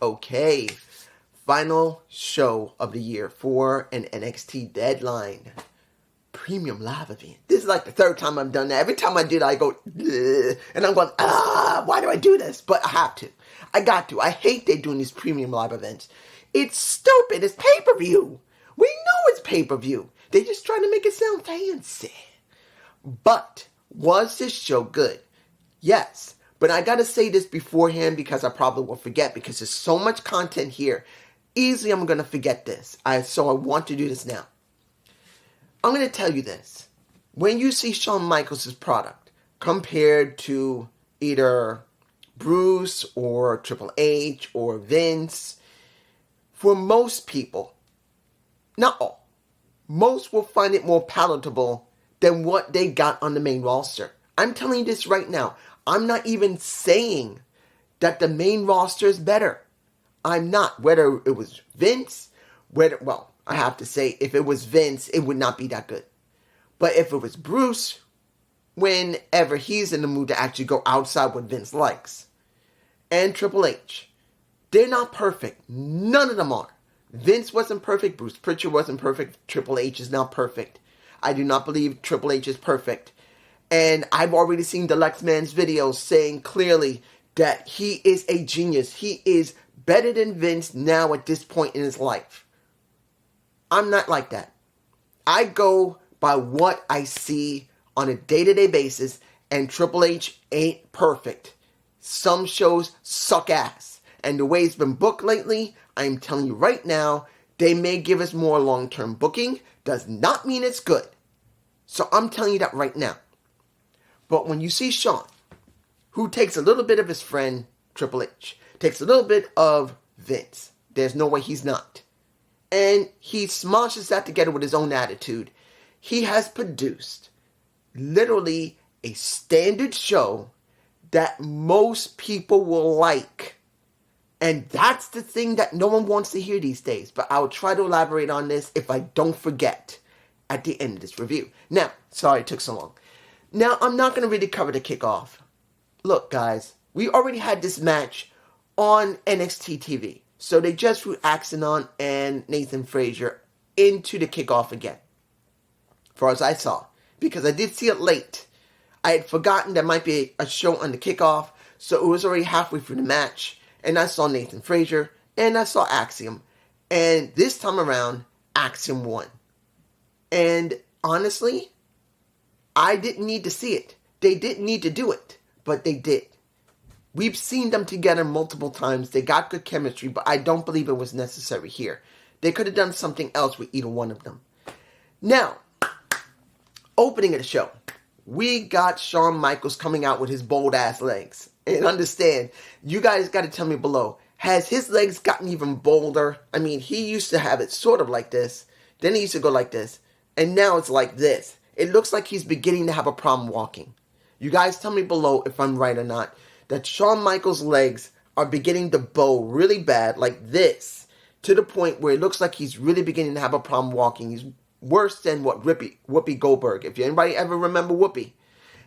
Okay, final show of the year for an NXT Deadline premium live event. This is like the third time I've done that. Every time I do that, I go, and I'm going, why do I do this? But I have to. I got to. I hate they doing these premium live events. It's stupid. It's pay-per-view. We know it's pay-per-view. They just trying to make it sound fancy. But was this show good? Yes. But I gotta say this beforehand because I probably will forget because there's so much content here. Easily I'm gonna forget this. So I want to do this now. I'm gonna tell you this. When you see Shawn Michaels' product compared to either Bruce or Triple H or Vince, for most people, not all, most will find it more palatable than what they got on the main roster. I'm telling you this right now. I'm not even saying that the main roster is better. I'm not. Whether it was Vince, I have to say, if it was Vince, it would not be that good. But if it was Bruce, whenever he's in the mood to actually go outside what Vince likes, and Triple H, they're not perfect. None of them are. Vince wasn't perfect. Bruce Pritchard wasn't perfect. Triple H is not perfect. I do not believe Triple H is perfect. And I've already seen Deluxe Man's videos saying clearly that he is a genius. He is better than Vince now at this point in his life. I'm not like that. I go by what I see on a day-to-day basis, and Triple H ain't perfect. Some shows suck ass. And the way it's been booked lately, I'm telling you right now, they may give us more long-term booking. Does not mean it's good. So I'm telling you that right now. But when you see Shawn, who takes a little bit of his friend Triple H, takes a little bit of Vince, there's no way he's not, and he smashes that together with his own attitude, he has produced literally a standard show that most people will like. And that's the thing that no one wants to hear these days. But I'll try to elaborate on this if I don't forget at the end of this review. Now, sorry it took so long. Now, I'm not going to really cover the kickoff. Look, guys, we already had this match on NXT TV. So they just threw Axenon and Nathan Frazier into the kickoff again. Far as I saw. Because I did see it late. I had forgotten there might be a show on the kickoff. So it was already halfway through the match. And I saw Nathan Frazier. And I saw Axiom. And this time around, Axiom won. And honestly, I didn't need to see it. They didn't need to do it, but they did. We've seen them together multiple times. They got good chemistry, but I don't believe it was necessary here. They could have done something else with either one of them. Now, opening of the show, we got Shawn Michaels coming out with his bold-ass legs. And understand, you guys got to tell me below, has his legs gotten even bolder? I mean, he used to have it sort of like this. Then he used to go like this. And now it's like this. It looks like he's beginning to have a problem walking. You guys tell me below if I'm right or not. That Shawn Michaels' legs are beginning to bow really bad like this. To the point where it looks like he's really beginning to have a problem walking. He's worse than what Whoopi Goldberg. If anybody ever remember Whoopi.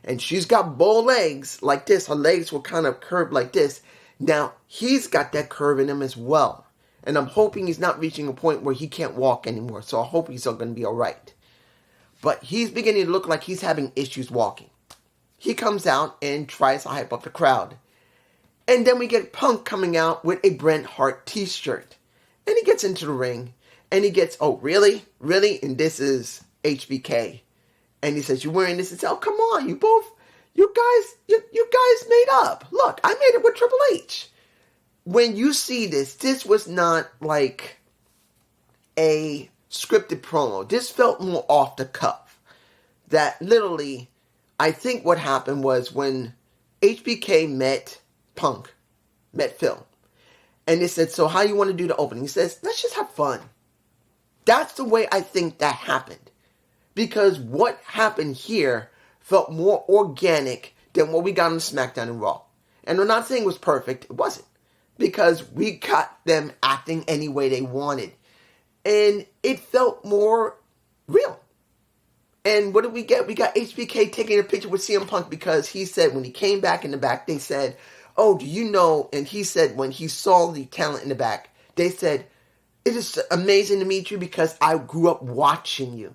And she's got bow legs like this. Her legs were kind of curved like this. Now, he's got that curve in him as well. And I'm hoping he's not reaching a point where he can't walk anymore. So I hope he's going to be alright. But he's beginning to look like he's having issues walking. He comes out and tries to hype up the crowd. And then we get Punk coming out with a Bret Hart t-shirt. And he gets into the ring. And he gets, oh, really? Really? And this is HBK. And he says, you're wearing this? And says, oh, come on. You guys made up. Look, I made it with Triple H. When you see this, this was not like a scripted promo. This felt more off the cuff. That literally, I think what happened was when HBK met Punk, met Phil, and they said, so how you want to do the opening? He says, let's just have fun. That's the way I think that happened. Because what happened here felt more organic than what we got on SmackDown and Raw. And I'm not saying it was perfect. It wasn't. Because we got them acting any way they wanted. And it felt more real. And what did we get? We got HBK taking a picture with CM Punk because he said when he came back in the back, they said, oh, do you know, and he said when he saw the talent in the back, they said, it is amazing to meet you because I grew up watching you.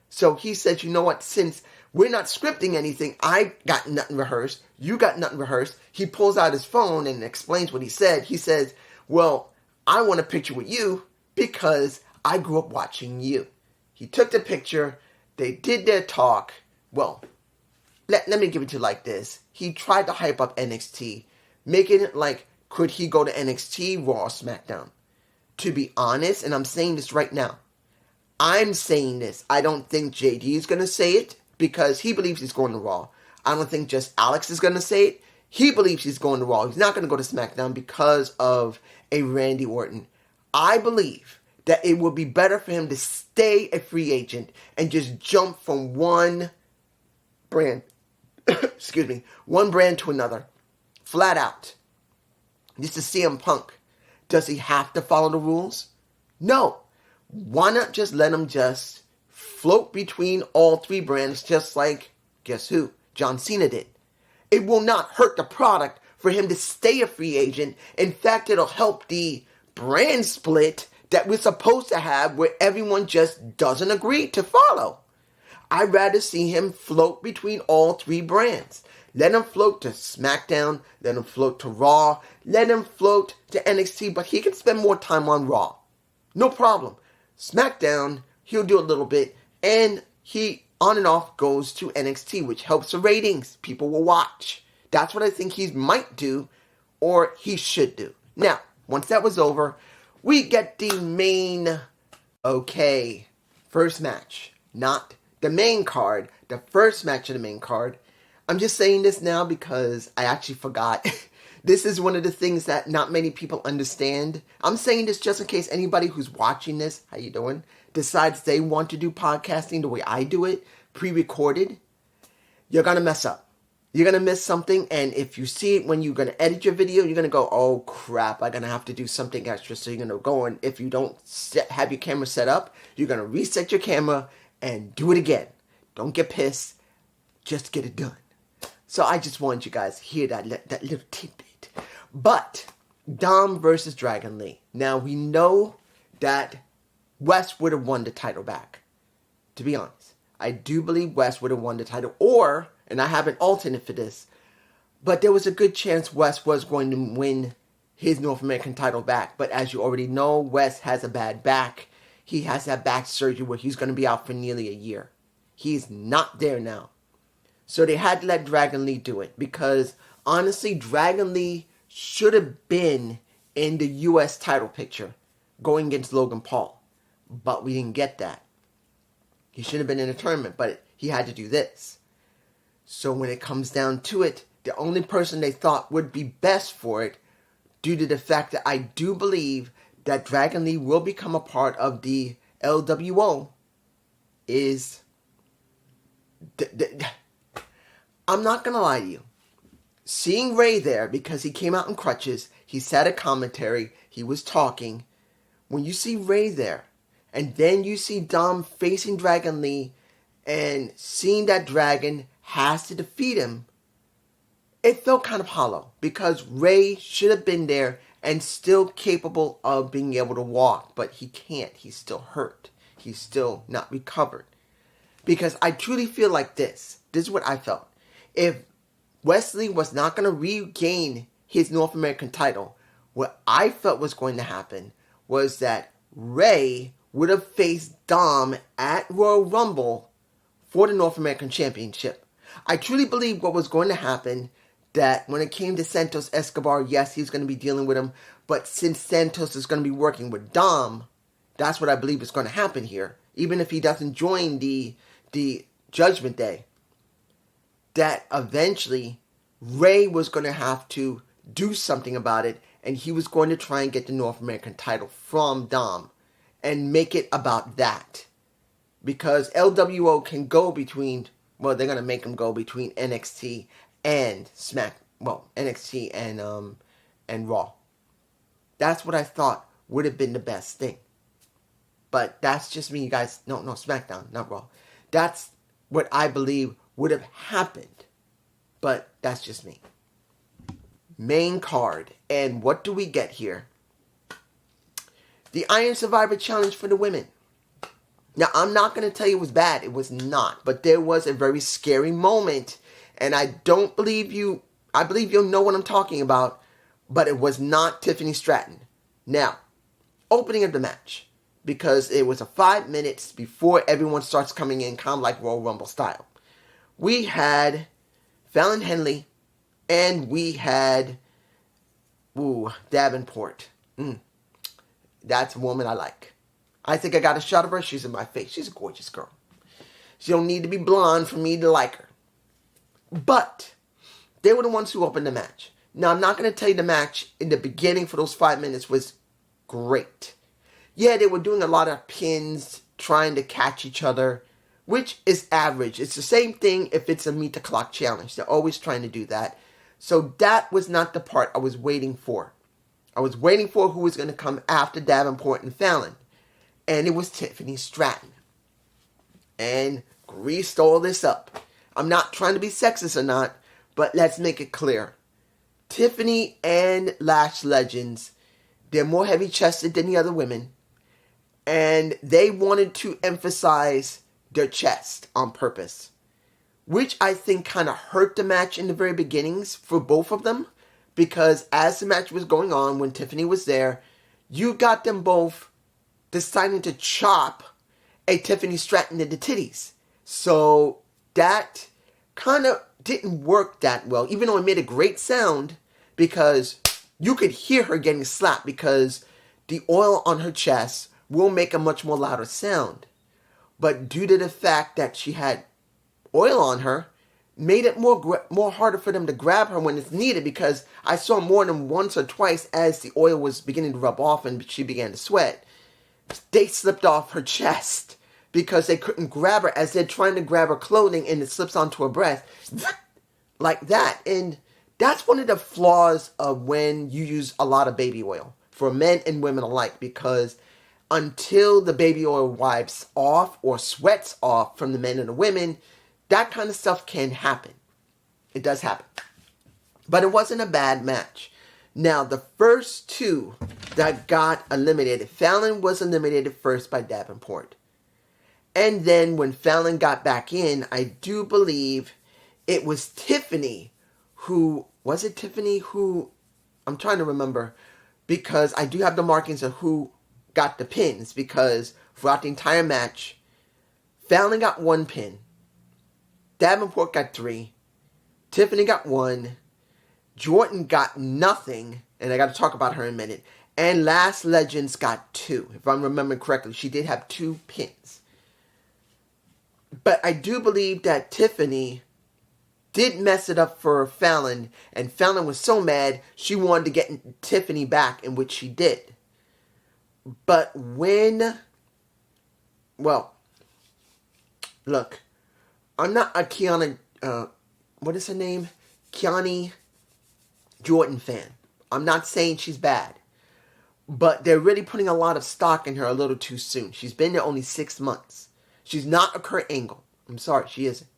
So he said, you know what, since we're not scripting anything, I got nothing rehearsed, you got nothing rehearsed. He pulls out his phone and explains what he said. He says, well, I want a picture with you because I grew up watching you. He took the picture, they did their talk. Well, let me give it to you like this. He tried to hype up NXT, making it like, could he go to NXT, Raw, SmackDown? To be honest, and I'm saying this right now, I'm saying this. I don't think JD is going to say it because he believes he's going to Raw. I don't think just Alex is going to say it. He believes he's going to Raw. He's not going to go to SmackDown because of a Randy Orton. I believe that it would be better for him to stay a free agent and just jump from one brand, one brand to another, flat out. Just to CM Punk. Does he have to follow the rules? No. Why not just let him just float between all three brands just like, guess who? John Cena did. It will not hurt the product for him to stay a free agent. In fact, it'll help the brand split that we're supposed to have where everyone just doesn't agree to follow. I'd rather see him float between all three brands. Let him float to SmackDown, let him float to Raw, let him float to NXT, but he can spend more time on Raw. No problem. SmackDown, he'll do a little bit, and he on and off goes to NXT, which helps the ratings. People will watch. That's what I think he might do, or he should do. Now, once that was over, we get the main, first match. Not the main card, the first match of the main card. I'm just saying this now because I actually forgot. This is one of the things that not many people understand. I'm saying this just in case anybody who's watching this, how you doing, decides they want to do podcasting the way I do it, pre-recorded. You're going to mess up. You're going to miss something, and if you see it when you're going to edit your video, you're going to go, oh crap, I'm going to have to do something extra. So you're going to go, and if you don't have your camera set up, you're going to reset your camera and do it again. Don't get pissed. Just get it done. So I just want you guys to hear that little tidbit. But Dom versus Dragon Lee. Now we know that West would have won the title back. To be honest, I do believe West would have won the title, or, and I have an alternate for this, but there was a good chance West was going to win his North American title back. But as you already know, West has a bad back. He has that back surgery where he's going to be out for nearly a year. He's not there now. So they had to let Dragon Lee do it because, honestly, Dragon Lee should have been in the U.S. title picture going against Logan Paul. But we didn't get that. He should have been in a tournament, but he had to do this. So when it comes down to it, the only person they thought would be best for it, due to the fact that I do believe that Dragon Lee will become a part of the LWO, is... I'm not going to lie to you. Seeing Ray there, because he came out in crutches, he sat at commentary, he was talking. When you see Ray there, and then you see Dom facing Dragon Lee, and seeing that Dragon has to defeat him, it felt kind of hollow. Because Ray should have been there and still capable of being able to walk. But he can't. He's still hurt. He's still not recovered. Because I truly feel like this. This is what I felt. If Wesley was not going to regain his North American title, what I felt was going to happen was that Ray would have faced Dom at Royal Rumble for the North American Championship. I truly believe what was going to happen, that when it came to Santos Escobar, yes, he's going to be dealing with him, but since Santos is going to be working with Dom, that's what I believe is going to happen here. Even if he doesn't join the Judgment Day, that eventually Ray was going to have to do something about it, and he was going to try and get the North American title from Dom and make it about that. Because LWO can go between, well, they're going to make him go between NXT and NXT and Raw. That's what I thought would have been the best thing. But that's just me, you guys. No, SmackDown, not Raw. That's what I believe would have happened. But that's just me. main card. And what do we get here? The Iron Survivor Challenge for the women. Now, I'm not going to tell you it was bad. It was not. But there was a very scary moment. And I believe you'll know what I'm talking about. But it was not Tiffany Stratton. Now, opening of the match. Because it was 5 minutes before everyone starts coming in, kind of like Royal Rumble style. We had Fallon Henley. And we had Davenport. That's a woman I like. I think I got a shot of her. She's in my face. She's a gorgeous girl. She don't need to be blonde for me to like her. But they were the ones who opened the match. Now, I'm not going to tell you the match in the beginning for those 5 minutes was great. Yeah, they were doing a lot of pins, trying to catch each other, which is average. It's the same thing if it's a meet the clock challenge. They're always trying to do that. So that was not the part I was waiting for. I was waiting for who was going to come after Davenport and Fallon. And it was Tiffany Stratton. And greased all this up. I'm not trying to be sexist or not, but let's make it clear. Tiffany and Lash Legends, they're more heavy-chested than the other women. And they wanted to emphasize their chest on purpose. Which I think kind of hurt the match in the very beginnings for both of them. Because as the match was going on, when Tiffany was there, you got them both deciding to chop a Tiffany Stratton in the titties. So that kind of didn't work that well, even though it made a great sound, because you could hear her getting slapped because the oil on her chest will make a much more louder sound. But due to the fact that she had oil on her, made it more harder for them to grab her when it's needed, because I saw more than once or twice as the oil was beginning to rub off and she began to sweat. They slipped off her chest because they couldn't grab her as they're trying to grab her clothing and it slips onto her breast. Like that. And that's one of the flaws of when you use a lot of baby oil for men and women alike, because until the baby oil wipes off or sweats off from the men and the women, that kind of stuff can happen. It does happen. But it wasn't a bad match. Now, the first two that got eliminated, Fallon was eliminated first by Davenport. And then when Fallon got back in, I do believe it was Tiffany who... Was it Tiffany who... I'm trying to remember. Because I do have the markings of who got the pins. Because throughout the entire match, Fallon got 1 pin. Davenport got 3. Tiffany got 1. Jordan got nothing. And I got to talk about her in a minute. And Lash Legends got 2. If I'm remembering correctly, she did have 2 pins. But I do believe that Tiffany did mess it up for Fallon. And Fallon was so mad, she wanted to get Tiffany back, in which she did. But when... Well, look... I'm not a Kiana, what is her name? Kiani Jordan fan. I'm not saying she's bad. But they're really putting a lot of stock in her a little too soon. She's been there only 6 months. She's not a Kurt Angle. I'm sorry, she isn't.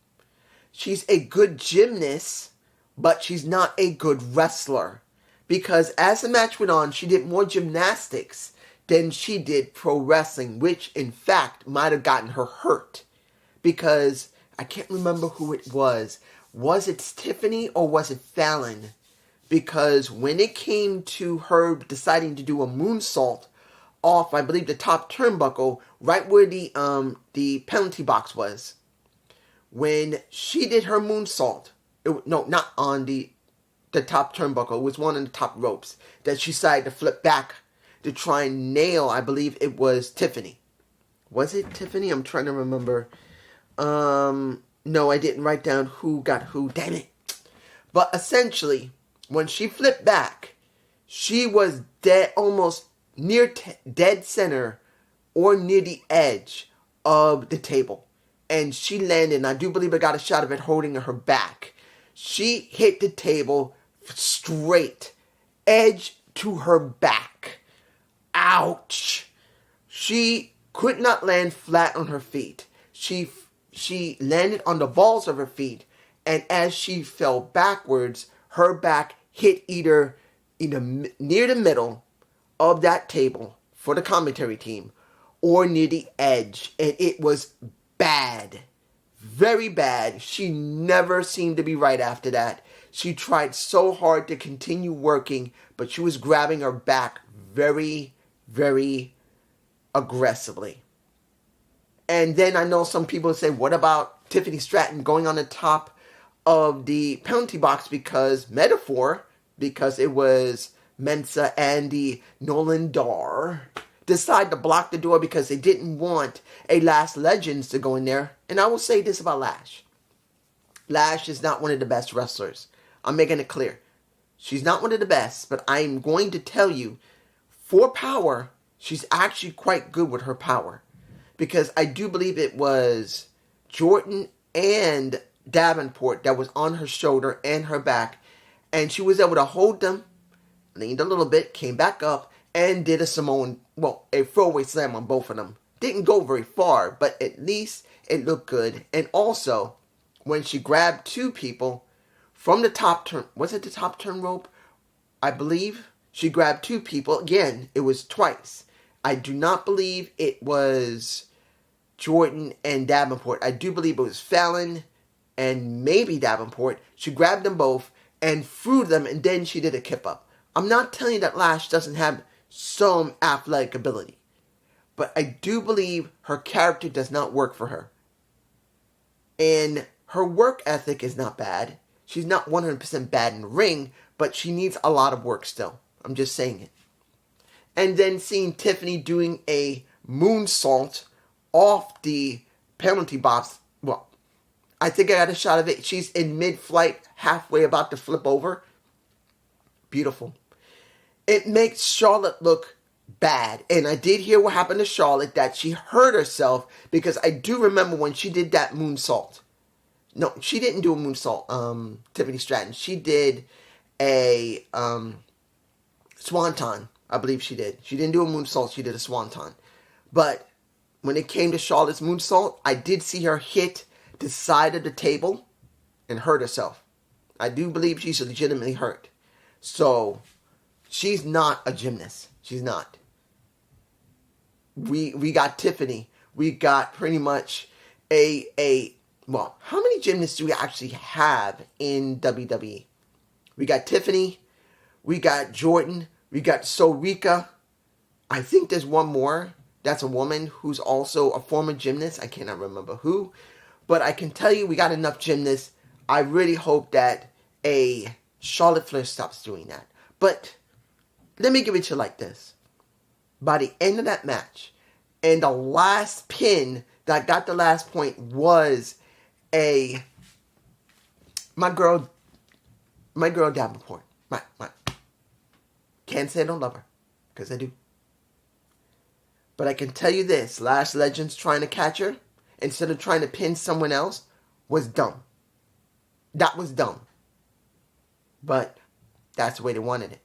She's a good gymnast, but she's not a good wrestler. Because as the match went on, she did more gymnastics than she did pro wrestling, which in fact might have gotten her hurt. Because... I can't remember who it was. Was it Tiffany or was it Fallon? Because when it came to her deciding to do a moonsault off, I believe, the top turnbuckle, right where the penalty box was, when she did her moonsault, no, not on the top turnbuckle, it was one on the top ropes, that she decided to flip back to try and nail, I believe it was Tiffany. Was it Tiffany? I'm trying to remember. No, I didn't write down who got who. Damn it. But essentially, when she flipped back, she was dead, almost near dead center or near the edge of the table. And she landed, and I do believe I got a shot of it holding her back. She hit the table straight, edge to her back. Ouch. She could not land flat on her feet. She landed on the balls of her feet, and as she fell backwards, her back hit either near the middle of that table for the commentary team or near the edge. And it was bad. Very bad. She never seemed to be right after that. She tried so hard to continue working, but she was grabbing her back very, very aggressively. And then I know some people say, what about Tiffany Stratton going on the top of the penalty box because it was Mensa and the Nolan Dar decide to block the door because they didn't want a Lash Legends to go in there. And I will say this about Lash. Lash is not one of the best wrestlers. I'm making it clear. She's not one of the best, but I'm going to tell you, for power, she's actually quite good with her power. Because I do believe it was Jordan and Davenport that was on her shoulder and her back. And she was able to hold them, leaned a little bit, came back up, and did a throwaway slam on both of them. Didn't go very far, but at least it looked good. And also, when she grabbed two people from the top turn, was it the top turn rope? I believe she grabbed two people. Again, it was twice. I do not believe it was Jordan and Davenport. I do believe it was Fallon and maybe Davenport. She grabbed them both and threw them, and then she did a kip up. I'm not telling you that Lash doesn't have some athletic ability, but I do believe her character does not work for her. And her work ethic is not bad. She's not 100% bad in the ring, but she needs a lot of work still. I'm just saying it. And then seeing Tiffany doing a moonsault off the penalty box. Well, I think I got a shot of it. She's in mid-flight, halfway about to flip over. Beautiful. It makes Charlotte look bad. And I did hear what happened to Charlotte, that she hurt herself, because I do remember when she did that moonsault. No, she didn't do a moonsault, Tiffany Stratton. She did a swanton. I believe she did. She didn't do a moonsault. She did a swanton. But when it came to Charlotte's moonsault, I did see her hit the side of the table and hurt herself. I do believe she's legitimately hurt. So, she's not a gymnast. She's not. We got Tiffany. We got pretty much well, how many gymnasts do we actually have in WWE? We got Tiffany. We got Jordan. We got Sorika. I think there's one more. That's a woman who's also a former gymnast. I cannot remember who. But I can tell you we got enough gymnasts. I really hope that a Charlotte Flair stops doing that. But let me give it to you like this. By the end of that match, and the last pin that got the last point was my girl Davenport. My can't say I don't love her, because I do. But I can tell you this, Lash Legends trying to catch her instead of trying to pin someone else was dumb. That was dumb. But that's the way they wanted it.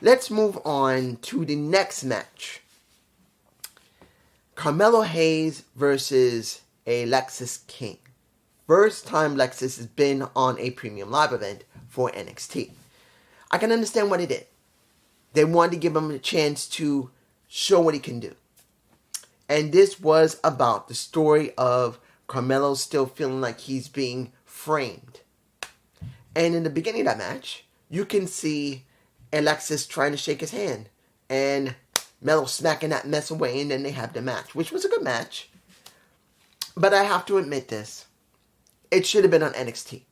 Let's move on to the next match. Carmelo Hayes versus Alexis King. First time Lexus has been on a premium live event for NXT. I can understand what they did. They wanted to give him a chance to show what he can do. And this was about the story of Carmelo still feeling like he's being framed. And in the beginning of that match, you can see Alexis trying to shake his hand. And Melo smacking that mess away, and then they have the match, which was a good match. But I have to admit this. It should have been on NXT.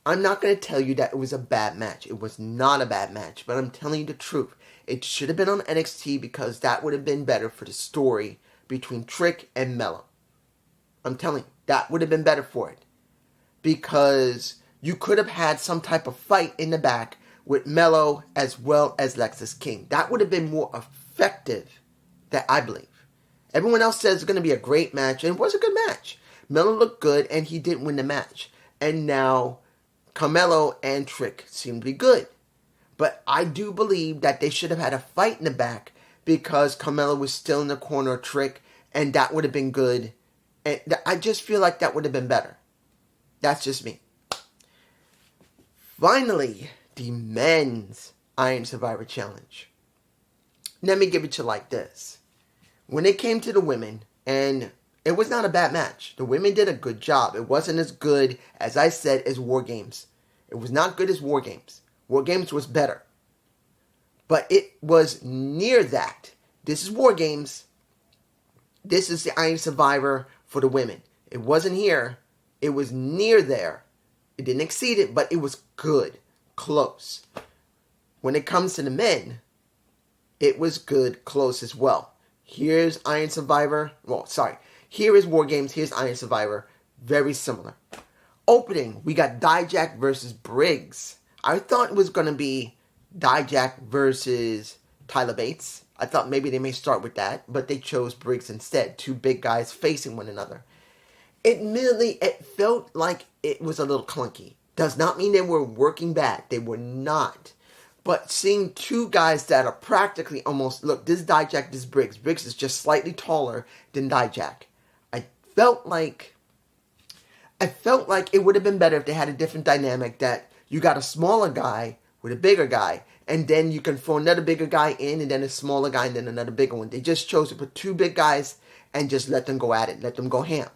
I'm not going to tell you that it was a bad match. It was not a bad match, but I'm telling you the truth. It should have been on NXT because that would have been better for the story between Trick and Melo. I'm telling you, that would have been better for it. Because you could have had some type of fight in the back with Melo as well as Lexis King. That would have been more effective, that I believe. Everyone else says it's going to be a great match, and it was a good match. Melo looked good, and he didn't win the match. And now Carmelo and Trick seem to be good. But I do believe that they should have had a fight in the back because Carmelo was still in the corner of Trick, and that would have been good. And I just feel like that would have been better. That's just me. Finally, the men's Iron Survivor Challenge. Let me give it to you like this. When it came to the women, and it was not a bad match. The women did a good job. It wasn't as good, as I said, as War Games. It was not good as War Games. War Games was better. But it was near that. This is War Games. This is the Iron Survivor for the women. It wasn't here. It was near there. It didn't exceed it, but it was good. Close. When it comes to the men, it was good, close as well. Here's Iron Survivor. Here is War Games. Here's Iron Survivor. Very similar. Opening, we got Dijak versus Briggs. I thought it was going to be Dijak versus Tyler Bates. I thought maybe they may start with that, but they chose Briggs instead. Two big guys facing one another. Admittedly, it felt like it was a little clunky. Does not mean they were working bad. They were not. But seeing two guys that are practically almost... Look, this is Dijak, this is Briggs. Briggs is just slightly taller than Dijak. I felt like it would have been better if they had a different dynamic, that you got a smaller guy with a bigger guy, and then you can throw another bigger guy in, and then a smaller guy, and then another bigger one. They just chose to put two big guys and just let them go at it, let them go ham.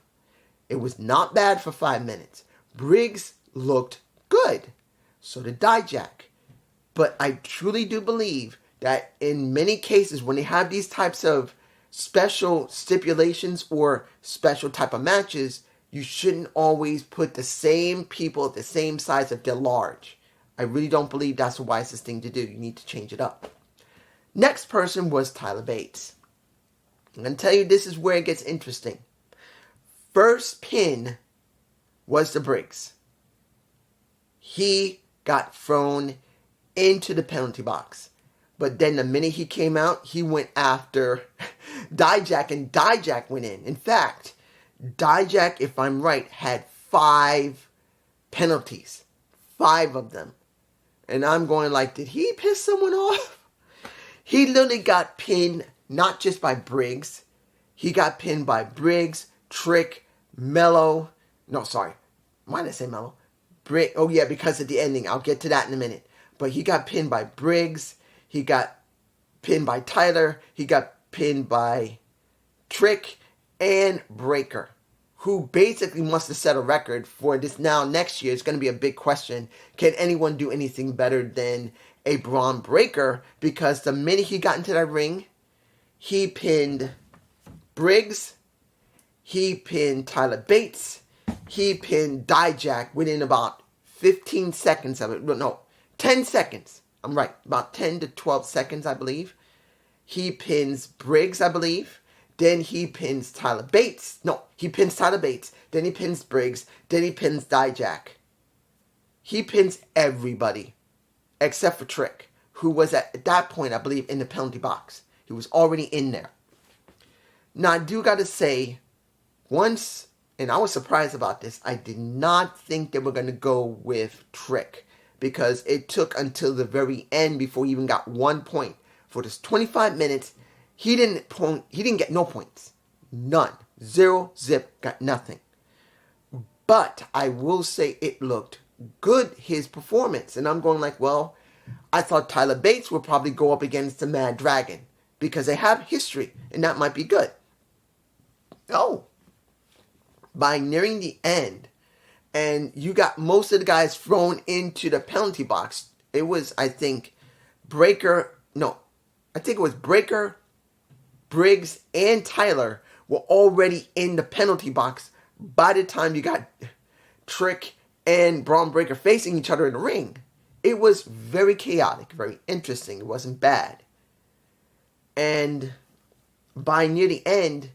It was not bad for 5 minutes. Briggs looked good. So did Dijak. But I truly do believe that in many cases, when they have these types of special stipulations or special type of matches, you shouldn't always put the same people at the same size if they're large. I really don't believe that's the wisest thing to do. You need to change it up. Next person was Tyler Bates. I'm going to tell you, this is where it gets interesting. First pin was the Briggs. He got thrown into the penalty box. But then the minute he came out, he went after Dijak, and Dijak went in. In fact, Dijak, if I'm right, had 5 penalties. 5 of them. And I'm going like, did he piss someone off? He literally got pinned not just by Briggs. He got pinned by Briggs, Trick, Mello. No, sorry. Why did I say Mello? Oh, yeah, because of the ending. I'll get to that in a minute. But he got pinned by Briggs. He got pinned by Tyler. He got pinned by Trick and Breaker, who basically must have set a record for this. Now, next year, it's going to be a big question. Can anyone do anything better than a Braun Breaker? Because the minute he got into that ring, he pinned Briggs. He pinned Tyler Bates. He pinned Dijak within about 15 seconds of it. No, 10 seconds. I'm right. About 10 to 12 seconds, I believe. He pins Briggs, I believe. Then he pins Tyler Bates. No, he pins Tyler Bates. Then he pins Briggs. Then he pins Dijak. He pins everybody except for Trick, who was at that point, I believe, in the penalty box. He was already in there. Now, I do got to say, once, and I was surprised about this, I did not think they were going to go with Trick, because it took until the very end before he even got 1 point. For this 25 minutes, he didn't get no points. None. 0, zip, got nothing. But I will say it looked good, his performance. And I'm going like, well, I thought Tyler Bates would probably go up against the Mad Dragon, because they have history, and that might be good. Oh. By nearing the end, and you got most of the guys thrown into the penalty box. It was, I think, Breaker, Briggs, and Tyler were already in the penalty box by the time you got Trick and Braun Breaker facing each other in the ring. It was very chaotic, very interesting. It wasn't bad. And by near the end,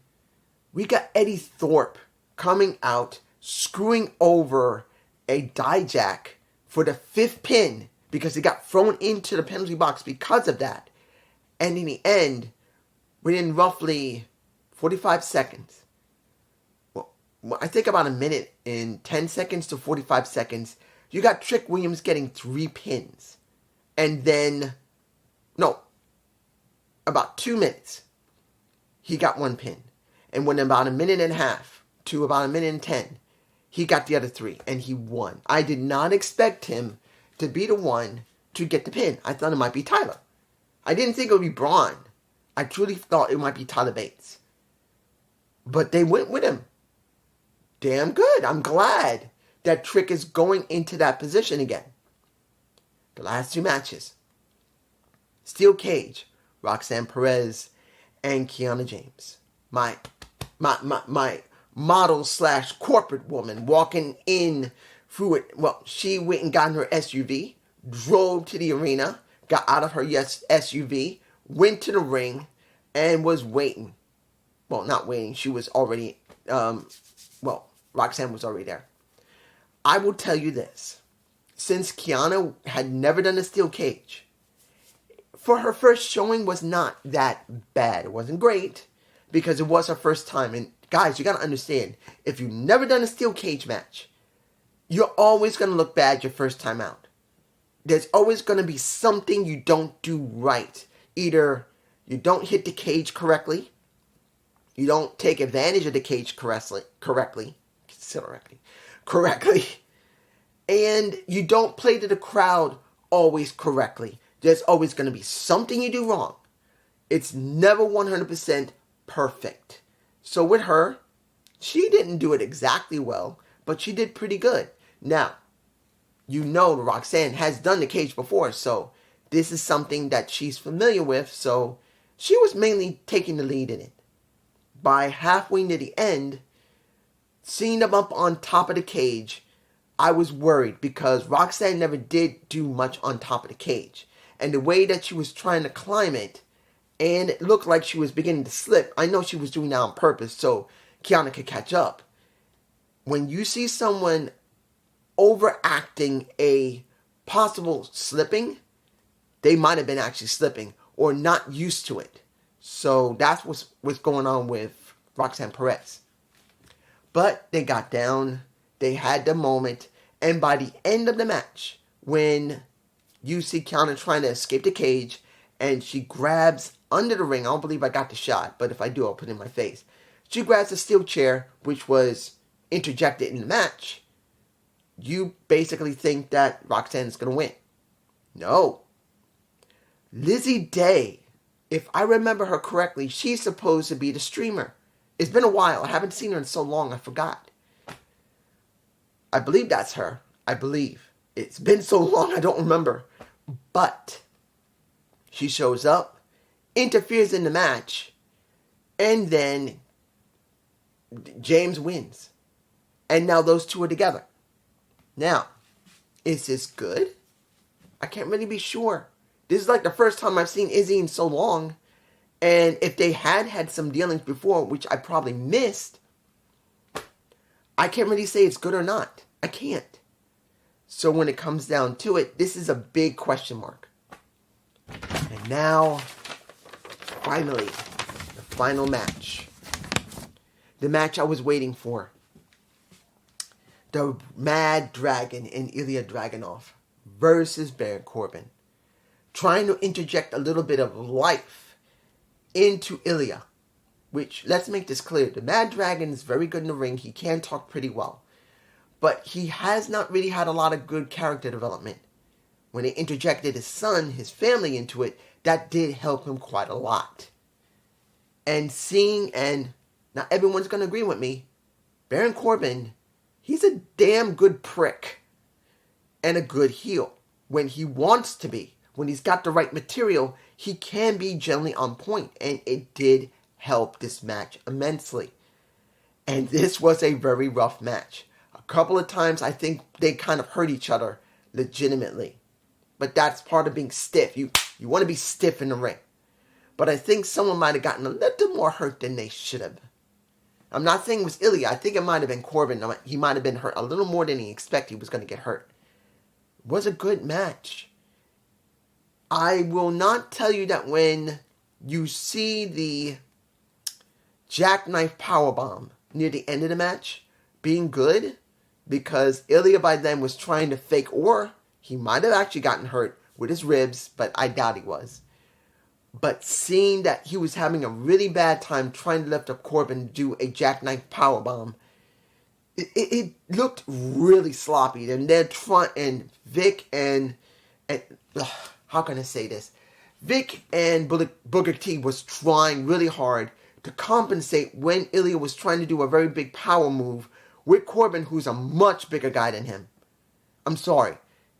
we got Eddie Thorpe coming out, screwing over a Dijak for the 5th pin, because he got thrown into the penalty box because of that. And in the end, within roughly 45 seconds, well, I think about a minute and 10 seconds to 45 seconds, you got Trick Williams getting 3 pins. And then, about 2 minutes, he got 1 pin. And when about a minute and a half to about a minute and 10, he got the other 3, and he won. I did not expect him to be the one to get the pin. I thought it might be Tyler. I didn't think it would be Braun. I truly thought it might be Tyler Bates. But they went with him. Damn good. I'm glad that Trick is going into that position again. The last 2 matches. Steel Cage, Roxanne Perez, and Kiana James. My model / corporate woman walking in through it. Well, she went and got in her SUV, drove to the arena, got out of her SUV, went to the ring, and was waiting. Well, not waiting. She was already, Roxanne was already there. I will tell you this. Since Kiana had never done a steel cage, for her first showing was not that bad. It wasn't great because it was her first time. And guys, you got to understand, if you've never done a steel cage match, you're always going to look bad your first time out. There's always going to be something you don't do right. Either you don't hit the cage correctly, you don't take advantage of the cage correctly, and you don't play to the crowd always correctly. There's always going to be something you do wrong. It's never 100% perfect. So with her, she didn't do it exactly well, but she did pretty good. Now, you know Roxanne has done the cage before, so this is something that she's familiar with, so she was mainly taking the lead in it. By halfway near the end, seeing them up on top of the cage, I was worried because Roxanne never did do much on top of the cage. And the way that she was trying to climb it, and it looked like she was beginning to slip. I know she was doing that on purpose so Kiana could catch up. When you see someone overacting a possible slipping, they might have been actually slipping or not used to it. So that's what's going on with Roxanne Perez. But they got down, they had the moment, and by the end of the match, when you see Kiana trying to escape the cage, and she grabs under the ring, I don't believe I got the shot, but if I do, I'll put it in my face. She grabs a steel chair, which was interjected in the match. You basically think that Roxanne is going to win. No. Lizzie Day, if I remember her correctly, she's supposed to be the streamer. It's been a while. I haven't seen her in so long, I forgot. I believe that's her. I believe. It's been so long, I don't remember. But she shows up, interferes in the match, and then James wins. And now those two are together. Now, is this good? I can't really be sure. This is like the first time I've seen Izzy in so long. And if they had some dealings before, which I probably missed, I can't really say it's good or not. I can't. So when it comes down to it, this is a big question mark. And now, finally, the final match. The match I was waiting for. The Mad Dragon and Ilya Dragunov versus Baron Corbin. Trying to interject a little bit of life into Ilya. Which, let's make this clear. The Mad Dragon is very good in the ring. He can talk pretty well. But he has not really had a lot of good character development. When they interjected his son, his family into it, that did help him quite a lot. And seeing, and not everyone's going to agree with me, Baron Corbin, he's a damn good prick. And a good heel. When he wants to be. When he's got the right material, he can be generally on point. And it did help this match immensely. And this was a very rough match. A couple of times I think they kind of hurt each other legitimately. But that's part of being stiff. You want to be stiff in the ring. But I think someone might have gotten a little more hurt than they should have. I'm not saying it was Ilya. I think it might have been Corbin. He might have been hurt a little more than he expected he was going to get hurt. It was a good match. I will not tell you that when you see the jackknife powerbomb near the end of the match being good, because Ilya by then was trying to fake, or he might have actually gotten hurt with his ribs, but I doubt he was. But seeing that he was having a really bad time trying to lift up Corbin to do a jackknife powerbomb, it looked really sloppy. And then and Vic and how can I say this? Vic and Booker T was trying really hard to compensate when Ilya was trying to do a very big power move with Corbin, who's a much bigger guy than him. I'm sorry.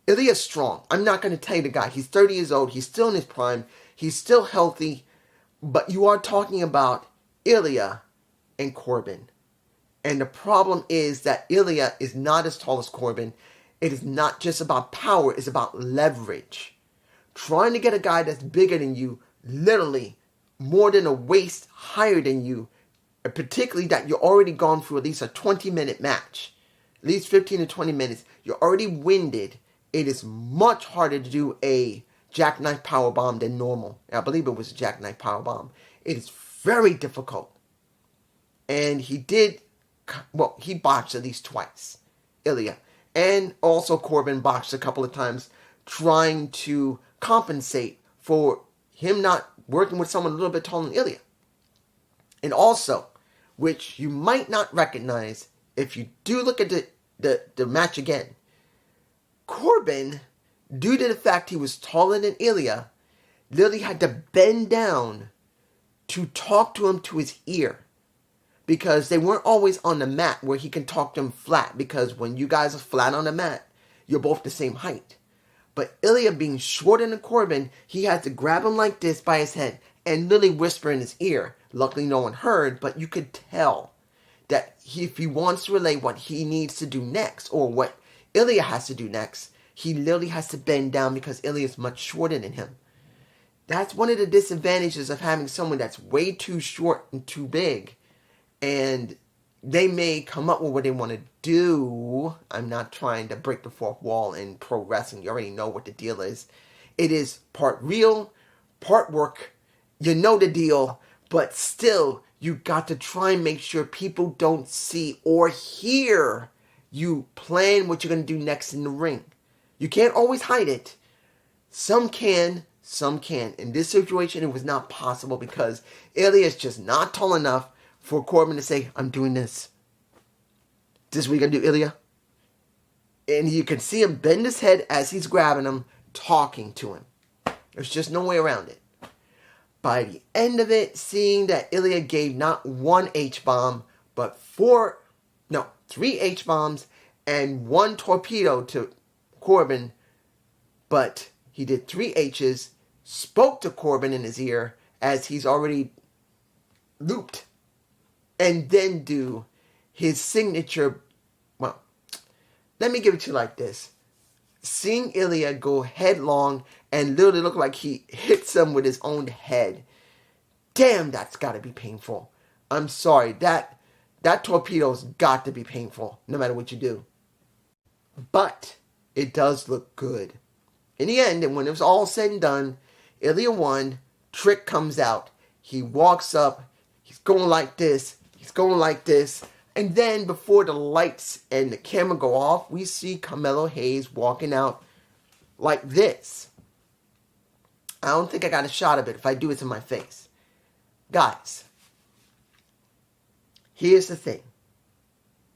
Ilya's strong. I'm not going to tell you the guy. He's 30 years old. He's still in his prime. He's still healthy. But you are talking about Ilya and Corbin. And the problem is that Ilya is not as tall as Corbin. It is not just about power. It's about leverage. Trying to get a guy that's bigger than you, literally more than a waist higher than you, particularly that you're already gone through at least a 20-minute match, at least 15 to 20 minutes, you're already winded. It is much harder to do a jackknife powerbomb than normal. I believe it was a jackknife powerbomb. It is very difficult. And he botched at least twice, Ilya. And also Corbin botched a couple of times trying to compensate for him not working with someone a little bit taller than Ilya. And also, which you might not recognize if you do look at the match again, Corbin, due to the fact he was taller than Ilya, literally had to bend down to talk to him to his ear. Because they weren't always on the mat where he can talk to him flat. Because when you guys are flat on the mat, you're both the same height. But Ilya being shorter than Corbin, he had to grab him like this by his head and literally whisper in his ear. Luckily no one heard, but you could tell that if he wants to relay what he needs to do next, or what Ilya has to do next, he literally has to bend down because Ilya is much shorter than him. That's one of the disadvantages of having someone that's way too short and too big. And they may come up with what they want to do. I'm not trying to break the fourth wall in pro wrestling. You already know what the deal is. It is part real, part work. You know the deal. But still, you got to try and make sure people don't see or hear you plan what you're going to do next in the ring. You can't always hide it. Some can, some can't. In this situation, it was not possible because Ilya is just not tall enough for Corbin to say, I'm doing this. This is what you're going to do, Ilya? And you can see him bend his head as he's grabbing him, talking to him. There's just no way around it. By the end of it, seeing that Ilya gave not one H-bomb, but three H-bombs and one torpedo to Corbin, but he did 3 H's, spoke to Corbin in his ear as he's already looped, and then do his signature, let me give it to you like this. Seeing Ilya go headlong and literally look like he hits him with his own head. Damn, that's got to be painful. I'm sorry, that torpedo's got to be painful, no matter what you do. But it does look good. In the end, and when it was all said and done, Ilya won. Trick comes out. He walks up. He's going like this. He's going like this. And then before the lights and the camera go off, we see Carmelo Hayes walking out like this. I don't think I got a shot of it. If I do, it's in my face. Guys, here's the thing.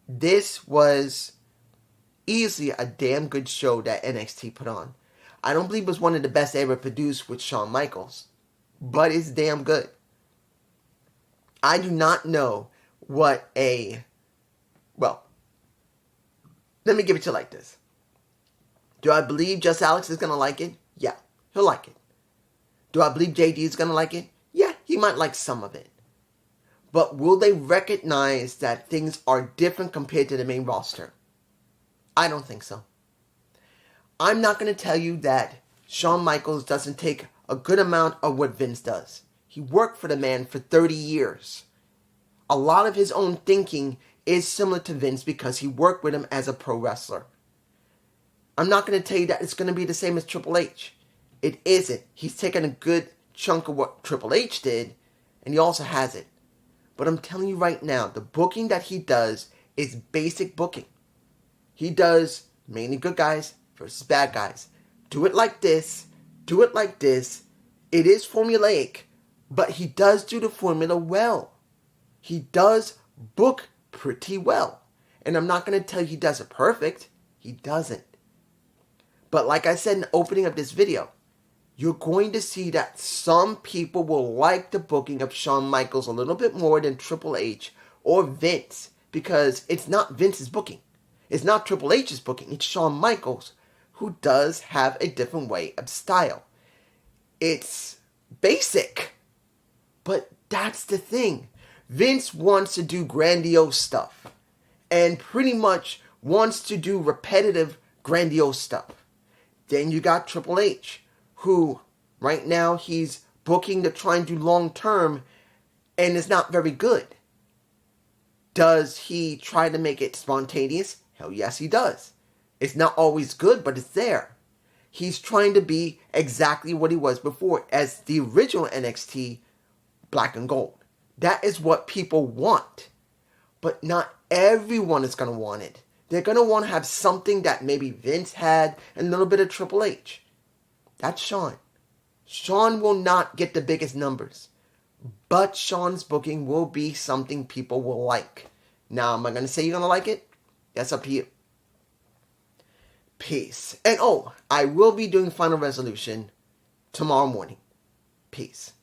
This was easily a damn good show that NXT put on. I don't believe it was one of the best ever produced with Shawn Michaels, but it's damn good. I do not know what let me give it to you like this. Do I believe Just Alex is going to like it? Yeah, he'll like it. Do I believe JD is going to like it? Yeah, he might like some of it. But will they recognize that things are different compared to the main roster? I don't think so. I'm not going to tell you that Shawn Michaels doesn't take a good amount of what Vince does. He worked for the man for 30 years. A lot of his own thinking is similar to Vince because he worked with him as a pro wrestler. I'm not going to tell you that it's going to be the same as Triple H. It isn't. He's taken a good chunk of what Triple H did, and he also has it. But I'm telling you right now, the booking that he does is basic booking. He does mainly good guys versus bad guys. Do it like this. Do it like this. It is formulaic, but he does do the formula well. He does book pretty well. And I'm not going to tell you he does it perfect. He doesn't. But like I said in the opening of this video, you're going to see that some people will like the booking of Shawn Michaels a little bit more than Triple H or Vince, because it's not Vince's booking. It's not Triple H's booking. It's Shawn Michaels, who does have a different way of style. It's basic, but that's the thing. Vince wants to do grandiose stuff and pretty much wants to do repetitive, grandiose stuff. Then you got Triple H, who right now he's booking to try and do long term and is not very good. Does he try to make it spontaneous? Hell yes, he does. It's not always good, but it's there. He's trying to be exactly what he was before as the original NXT Black and Gold. That is what people want. But not everyone is going to want it. They're going to want to have something that maybe Vince had and a little bit of Triple H. That's Shawn. Shawn will not get the biggest numbers. But Shawn's booking will be something people will like. Now, am I going to say you're going to like it? That's up to you. Peace. And I will be doing Final Resolution tomorrow morning. Peace.